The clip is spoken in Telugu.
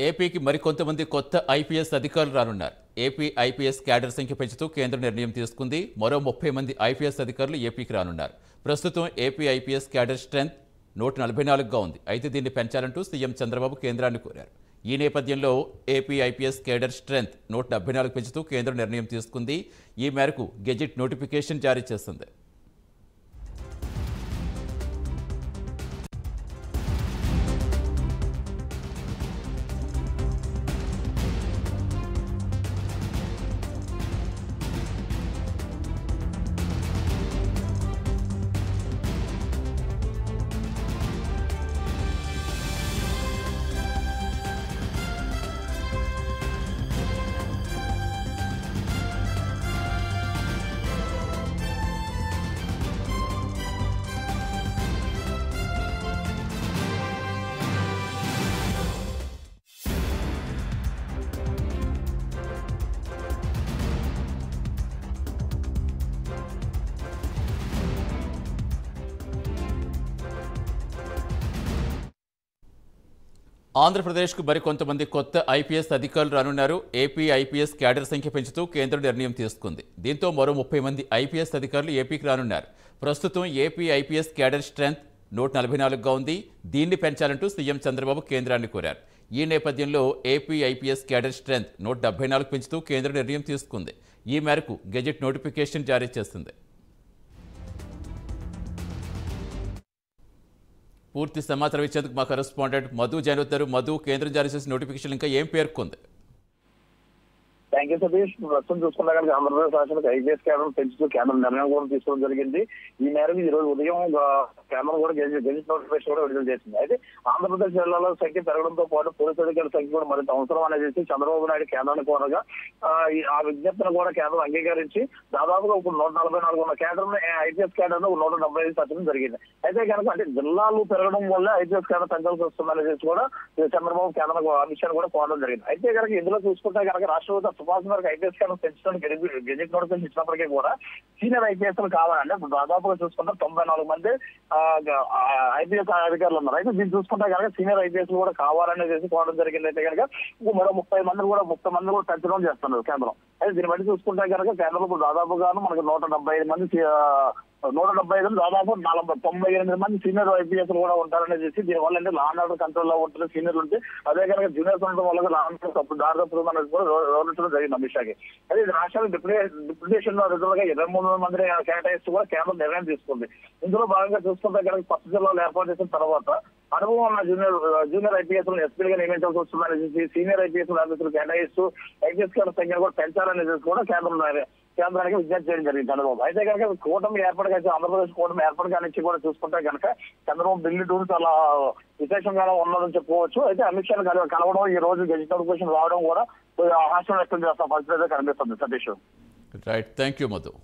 ఏపీకి మరికొంతమంది కొత్త ఐపీఎస్ అధికారులు రానున్నారు. ఏపీ ఐపీఎస్ క్యాడర్ సంఖ్య పెంచుతూ కేంద్రం నిర్ణయం తీసుకుంది. మరో 30 మంది ఐపీఎస్ అధికారులు ఏపీకి రానున్నారు. ప్రస్తుతం ఏపీ ఐపీఎస్ క్యాడర్ స్ట్రెంత్ 144గా ఉంది. అయితే దీన్ని పెంచాలంటూ సీఎం చంద్రబాబు కేంద్రాన్ని కోరారు. ఈ నేపథ్యంలో ఏపీ ఐపీఎస్ క్యాడర్ స్ట్రెంత్ 174 పెంచుతూ కేంద్రం నిర్ణయం తీసుకుంది. ఈ మేరకు గెజిట్ నోటిఫికేషన్ జారీ చేస్తుంది. ఆంధ్రప్రదేశ్కు మరికొంతమంది కొత్త ఐపీఎస్ అధికారులు రానున్నారు. ఏపీ ఐపీఎస్ క్యాడర్ సంఖ్య పెంచుతూ కేంద్రం నిర్ణయం తీసుకుంది. దీంతో మరో 30 మంది ఐపీఎస్ అధికారులు ఏపీకి రానున్నారు. ప్రస్తుతం ఏపీ ఐపీఎస్ క్యాడర్ స్ట్రెంత్ 144గా ఉంది. దీన్ని పెంచాలంటూ సీఎం చంద్రబాబు కేంద్రాన్ని కోరారు. ఈ నేపథ్యంలో ఏపీ ఐపీఎస్ క్యాడర్ స్ట్రెంత్ 174 పెంచుతూ కేంద్రం నిర్ణయం తీసుకుంది. ఈ మేరకు గెజిట్ నోటిఫికేషన్ జారీ చేస్తుంది. పూర్తి సమాచారం ఇచ్చేందుకు మా కరెస్పాండెంట్ మధు జాయిన్ అవుతారు. మధు, కేంద్రం జారీ చేసిన నోటిఫికేషన్ ఇంకా ఏం పేర్కొంది? Thank you Satish. ప్రస్తుతం చూసుకున్నా కానీ ఆంధ్రప్రదేశ్ రాష్ట్రానికి ఐపీఎస్ క్యాడర్ పెంచుతూ కేంద్రం నిర్ణయం కూడా తీసుకోవడం జరిగింది. ఈ మేరకు ఈ రోజు ఉదయం కేంద్రం కూడా గెజిట్ నోటిఫికేషన్ కూడా విడుదల చేసింది. అయితే ఆంధ్రప్రదేశ్ జిల్లాలో సంఖ్య పెరగడంతో పాటు పోలీసు అధికారుల సంఖ్య కూడా మరింత అవసరం అనేది చంద్రబాబు నాయుడు కేంద్రాన్ని కోరగా ఆ విజ్ఞప్తిని కూడా కేంద్రం అంగీకరించి దాదాపుగా ఇప్పుడు 144 ఉన్న కేంద్రం ఐపీఎస్ క్యాడర్ 175 తగ్గడం జరిగింది. అయితే కనుక అంటే జిల్లాలు పెరగడం వల్ల ఐపీఎస్ క్యాడర్ తగ్గాల్సి వస్తుందనేది కూడా చంద్రబాబు కేంద్ర విషయాన్ని కూడా కోరడం జరిగింది. అయితే కనుక ఇందులో చూసుకుంటే కనుక రాష్ట్రపతి సుభాష్ వరకు ఐపీఎస్ క్యాడర్ పెంచడానికి గెజిట్ నోటిఫికేషన్ ఇచ్చినప్పటికీ కూడా సీనియర్ ఐపీఎస్ కావాలంటే దాదాపుగా చూసుకుంటే 94 మంది ఐపీఎస్ అధికారులు ఉన్నారు. అయితే దీన్ని చూసుకుంటే కనుక సీనియర్ ఐపీఎస్ కూడా కావాలనేది కోరడం జరిగింది. అయితే కనుక మరో 30 మంది కూడా పెంచడం చేస్తున్నారు కేంద్రం. అయితే దీన్ని బట్టి చూసుకుంటే కనుక కేంద్రంలో దాదాపుగాను మనకు 175 మంది 175 దాదాపు 98 మంది సీనియర్ ఐపీఎస్ కూడా ఉంటారనేది దీనివల్ల అంటే లా అండ్ ఆర్డర్ కంట్రోల్ లో ఉంటుంది సీనియర్లు ఉంటే. అదే కనుక జూనియర్స్ ఉండడం వల్ల లా అండ్ ఆర్డర్ తప్పు దారి తప్పదు అనేది కూడా వివరించడం జరిగింది అమిత్ షాకి. అయితే ఇది రాష్ట్రానికి డిప్యుటేషన్ రిజర్వ్ గా 23 మంది కేటాయిస్తూ కూడా కేంద్రం నిర్ణయం తీసుకుంది. ఇందులో భాగంగా చూసుకుంటే కనుక కొత్త జిల్లాలో ఏర్పాటు చేసిన తర్వాత అనుభవం ఉన్న జూనియర్ ఐపీఎస్ ఎస్పీగా నియమించాల్సి వస్తుందనేసి సీనియర్ ఐపీఎస్ ఆఫీసులు కేటాయిస్తూ ఐపీఎస్ సంఖ్యను కూడా పెంచాలనేది కూడా కేంద్రానికి విజ్ఞప్తి చేయడం జరిగింది చంద్రబాబు. అయితే కనుక కూటమి ఏర్పాటుగా ఆంధ్రప్రదేశ్ కూటమి ఏర్పాటుగా నుంచి కూడా చూసుకుంటే కనుక చంద్రబాబు ఢిల్లీ టూర్ చాలా విశేషంగా ఉన్నదని చెప్పుకోవచ్చు. అయితే అమిత్ షా కలవడం ఈ రోజు గెజిట్ నోటిఫికేషన్ రావడం కూడా ఆశాలు వ్యక్తం చేస్తున్న పరిస్థితి అయితే కనిపిస్తుంది. Satish. Right, thank you Madhu.